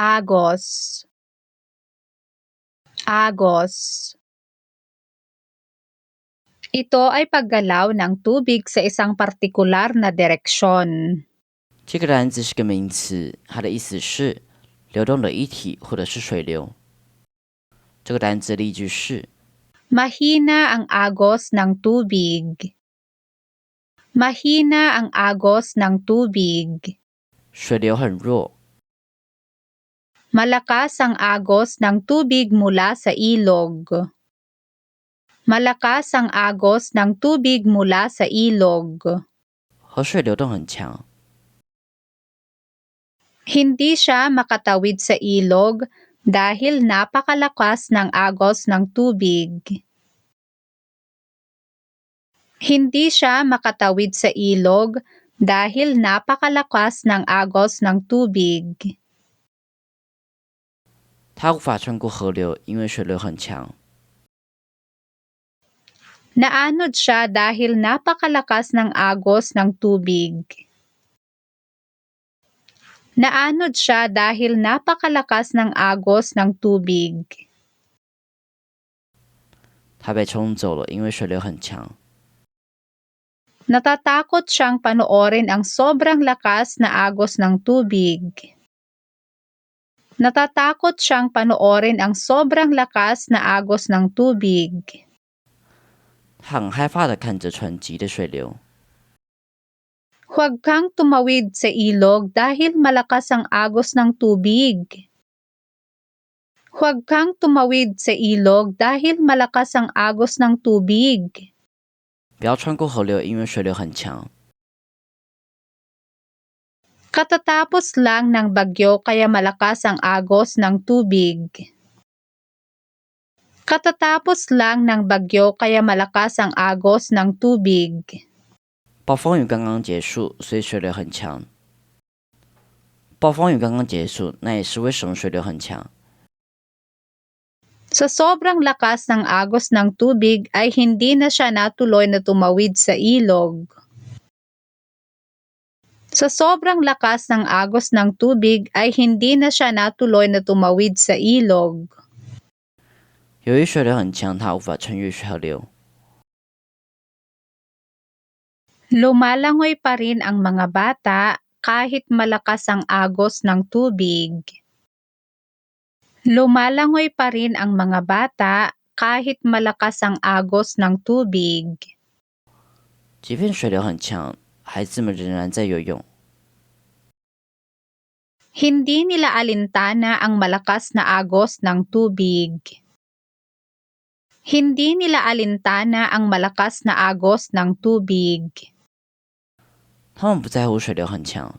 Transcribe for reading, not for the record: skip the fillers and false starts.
agos, agos. Ito ay paggalaw ng tubig sa isang partikular na direksyon. 这个单字是个名词，它的意思是流动的液体或者是水流。这个单字的例句是 Mahina ang agos ng tubig. Mahina ang agos ng tubig. 水流很弱。 Malakas ang agos ng tubig mula sa ilog. Malakas ang agos ng tubig mula sa ilog. 河水流动很强。 Hindi siya makatawid sa ilog dahil napakalakas ng agos ng tubig. Hindi siya makatawid sa ilog dahil napakalakas ng agos ng tubig. 它无法穿过河流，因为水流很强。 Naanod siya dahil napakalakas ng agos ng tubig. Naanod siya dahil napakalakas ng agos ng tubig. 它被冲走了，因为水流很强。 Natatakot siyang panoorin ang sobrang lakas na agos ng tubig. Natatakot siyang panoorin ang sobrang lakas na agos ng tubig. 他很害怕地看着湍急的水流。 Huwag kang tumawid sa ilog dahil malakas ang agos ng tubig. Huwag kang tumawid sa ilog dahil malakas ang agos ng tubig. 不要穿过河流，因为水流很强。 Katatapos lang ng bagyo kaya malakas ang agos ng tubig. Katatapos lang ng bagyo kaya malakas ang agos ng tubig. 暴风雨刚刚结束，所以水流很强。暴风雨刚刚结束，那也是为什么水流很强。 Sa sobrang lakas ng agos ng tubig ay hindi na siya natuloy na tumawid sa ilog. Sa sobrang lakas ng agos ng tubig ay hindi na siya natuloy na tumawid sa ilog. 由于水流很强，它无法穿越河流。 Lumalangoy pa rin ang mga bata kahit malakas ang agos ng tubig. Lumalangoy pa rin ang mga bata kahit malakas ang agos ng tubig. 即便水流很强，孩子们仍然在游泳。 Hindi nila alintana ang malakas na agos ng tubig. Hindi nila alintana ang malakas na agos ng tubig. 他们不在乎水流很强。